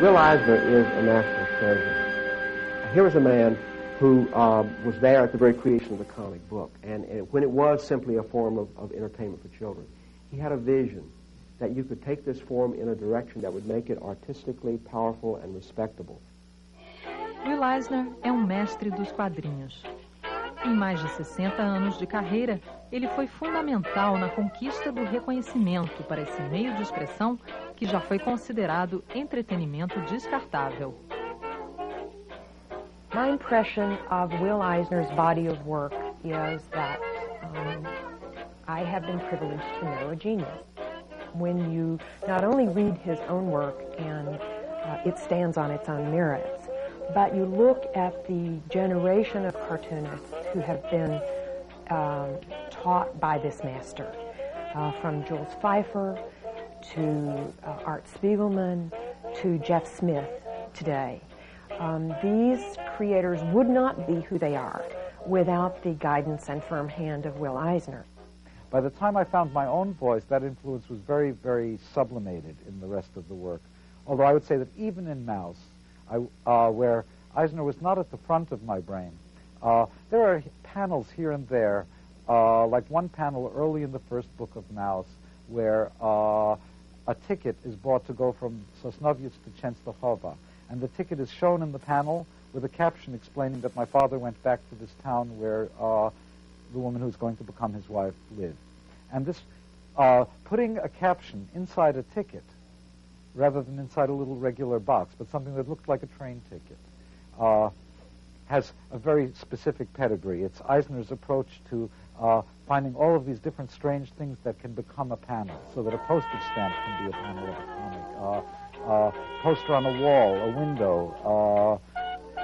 Will Eisner is a national treasure. Here was a man who was there at the very creation of the comic book, and when it was simply a form of entertainment for children. He had a vision that you could take this form in a direction that would make it artistically powerful and respectable. Will Eisner é um mestre dos quadrinhos. Em mais de 60 anos de carreira, ele foi fundamental na conquista do reconhecimento para esse meio de expressão que já foi considerado entretenimento descartável. My impression of Will Eisner's body of work is that I have been privileged to know a genius. When you not only read his own work and it stands on its own merits, but you look at the generation of cartoonists who have been taught by this master, from Jules Feiffer to Art Spiegelman to Jeff Smith today. These creators would not be who they are without the guidance and firm hand of Will Eisner. By the time I found my own voice, that influence was very, very sublimated in the rest of the work. Although I would say that even in Mouse, where Eisner was not at the front of my brain, there are panels here and there, like one panel early in the first book of Mouse, where a ticket is bought to go from Sosnowiec to Częstochowa. And the ticket is shown in the panel with a caption explaining that my father went back to this town where the woman who's going to become his wife lived. And this, putting a caption inside a ticket, rather than inside a little regular box, but something that looked like a train ticket, has a very specific pedigree. It's Eisner's approach to finding all of these different strange things that can become a panel, so that a postage stamp can be a panel of a comic, poster on a wall, a window,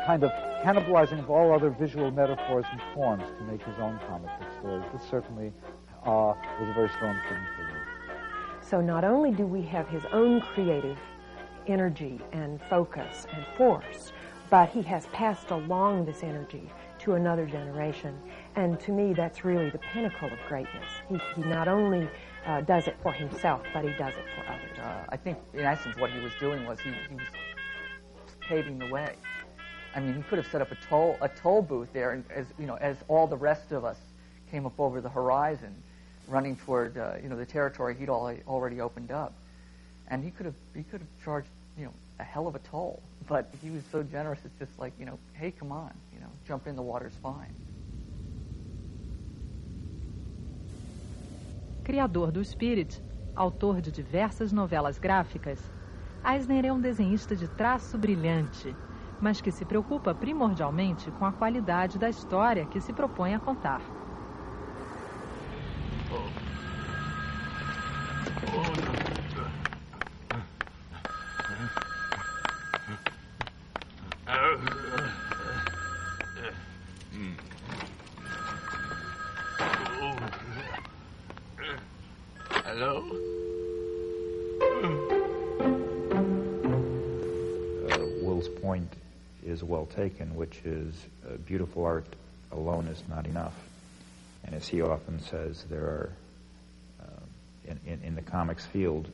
kind of cannibalizing of all other visual metaphors and forms to make his own comic book stories. This certainly was a very strong thing for me. So not only do we have his own creative energy and focus and force, but he has passed along this energy to another generation. And to me, that's really the pinnacle of greatness. He not only does it for himself, but he does it for others. I think, in essence, what he was doing was he was paving the way. I mean, he could have set up a toll booth there, and as all the rest of us came up over the horizon, running toward the territory he'd already opened up, and he could have charged a hell of a toll, but he was so generous. It's just like hey, come on, jump in, the water's fine. Criador do Spirit, autor de diversas novelas gráficas, Eisner é um desenhista de traço brilhante, mas que se preocupa primordialmente com a qualidade da história que se propõe a contar. Hello? Will's point is well taken, which is beautiful art alone is not enough. And as he often says, there are, in the comics field,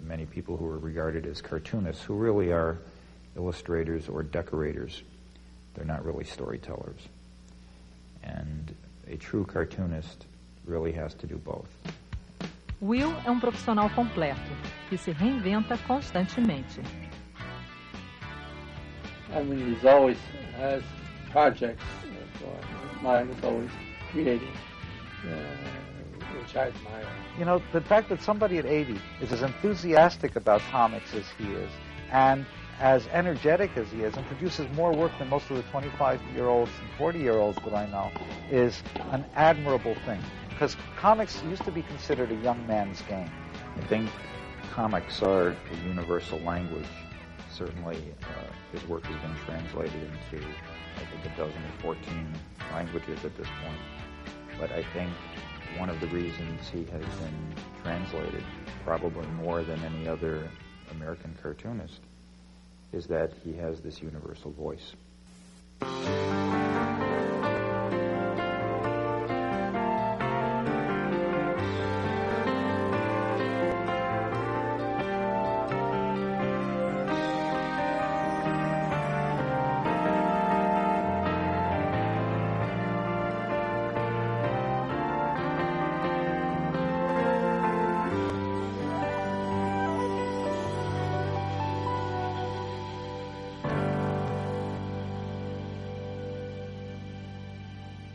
many people who are regarded as cartoonists who really are illustrators or decorators. They're not really storytellers. And a true cartoonist really has to do both. Will é um profissional completo, que se reinventa constantemente. I mean, he always has projects, so his mind is always creating, which I admire. The fact that somebody at 80 is as enthusiastic about comics as he is, and as energetic as he is, and produces more work than most of the 25-year-olds and 40-year-olds that I know, is an admirable thing. Because comics used to be considered a young man's game. I think comics are a universal language. Certainly, his work has been translated into, I think, 14 languages at this point. But I think one of the reasons he has been translated, probably more than any other American cartoonist, is that he has this universal voice.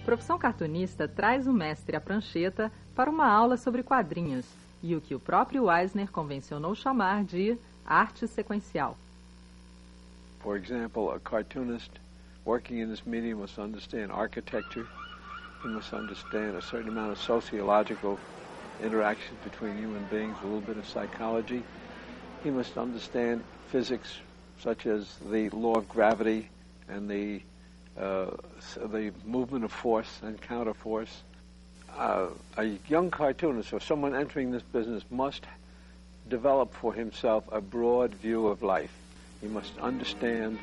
profissão cartunista traz o mestre à prancheta para uma aula sobre quadrinhos e o que o próprio Eisner convencionou chamar de arte sequencial. For example, a cartoonist working in this medium must understand architecture. He must understand a certain amount of sociological interaction between human beings, a little bit of psychology. He must understand physics, such as the law of gravity and the movement of force and counterforce. A young cartoonist or someone entering this business must develop for himself a broad view of life. He must understand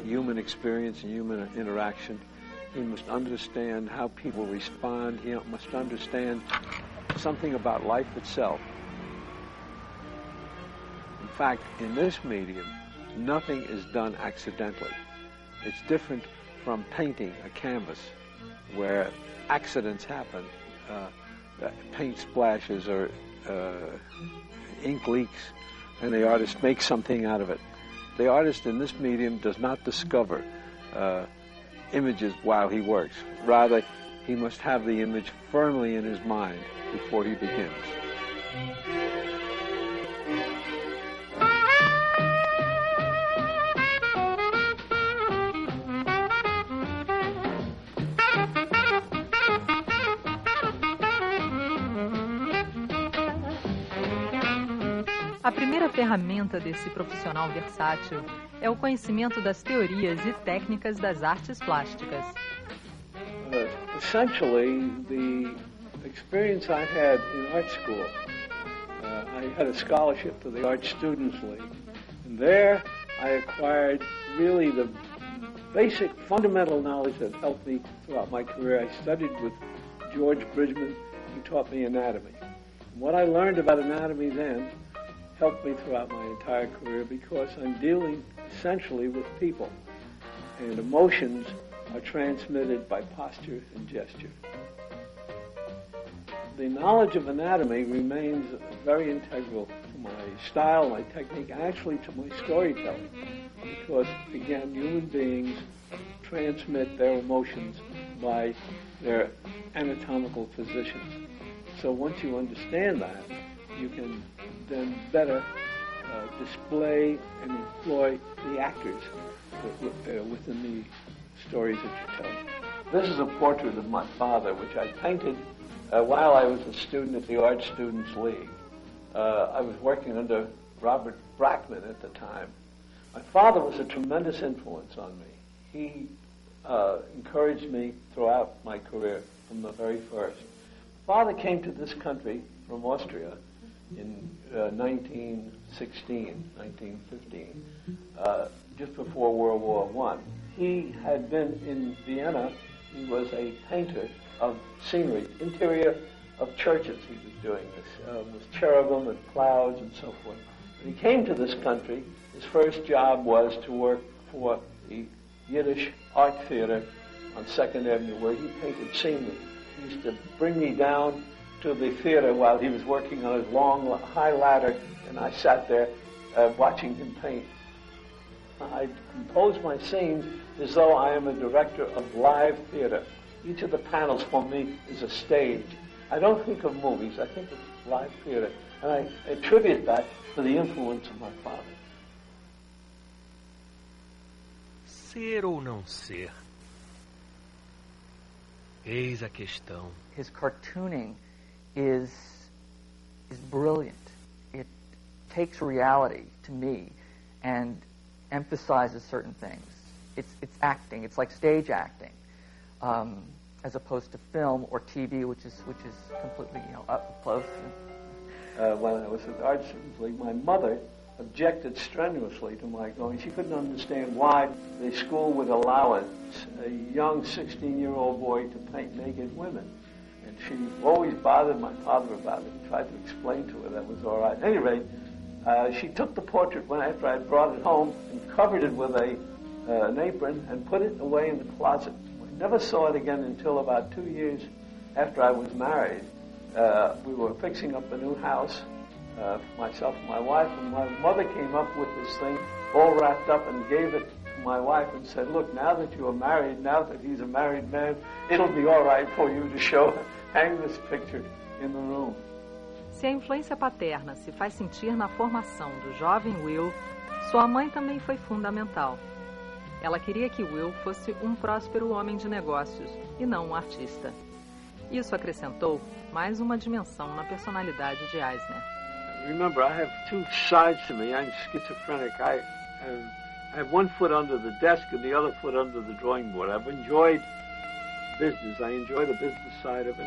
human experience and human interaction. He must understand how people respond. He must understand something about life itself. In fact, in this medium, nothing is done accidentally. It's different from painting a canvas where accidents happen, paint splashes or ink leaks, and the artist makes something out of it. The artist in this medium does not discover images while he works. Rather, he must have the image firmly in his mind before he begins. A primeira ferramenta desse profissional versátil é o conhecimento das teorias e técnicas das artes plásticas. Essentially, the experience I had in art school, I had a scholarship to the Art Students League, and there I acquired really the basic fundamental knowledge that helped me throughout my career. I studied with George Bridgman. He taught me anatomy. And what I learned about anatomy then helped me throughout my entire career because I'm dealing essentially with people, and emotions are transmitted by posture and gesture. The knowledge of anatomy remains very integral to my style, my technique, and actually to my storytelling, because, again, human beings transmit their emotions by their anatomical positions. So once you understand that, you can then better display and employ the actors within the stories that you're telling. This is a portrait of my father, which I painted while I was a student at the Art Students League. I was working under Robert Brackman at the time. My father was a tremendous influence on me. He encouraged me throughout my career from the very first. Father came to this country from Austria in 1916, 1915, just before World War I. He had been in Vienna. He was a painter of scenery, interior of churches he was doing this, with cherubim and clouds and so forth. When he came to this country, his first job was to work for the Yiddish Art Theater on 2nd Avenue, where he painted scenery. He used to bring me down to the theater while he was working on his long, high ladder, and I sat there watching him paint. I compose my scenes as though I am a director of live theater. Each of the panels for me is a stage. I don't think of movies, I think of live theater, and I attribute that to the influence of my father. Ser ou não ser? Eis a questão. His cartooning is brilliant. It takes reality, to me, and emphasizes certain things. It's acting. It's like stage acting, as opposed to film or TV, which is completely up close. When I was at the Art Students League, my mother objected strenuously to my going. She couldn't understand why the school would allow a young 16-year-old boy to paint naked women. And she always bothered my father about it and tried to explain to her that was all right. At any rate, she took the portrait after I brought it home and covered it with an apron and put it away in the closet. I never saw it again until about 2 years after I was married. We were fixing up a new house, myself and my wife, and my mother came up with this thing all wrapped up and gave it to my wife and said, look, now that you are married, now that he's a married man, it'll be all right for you to hang this picture in the room. Se a influência paterna se faz sentir na formação do jovem Will, sua mãe também foi fundamental. Ela queria que Will fosse um próspero homem de negócios e não um artista. Isso acrescentou mais uma dimensão na personalidade de Eisner. Remember, I have two sides to me. I'm schizophrenic. I have one foot under the desk and the other foot under the drawing board. I've enjoyed business. I enjoy the business side of it.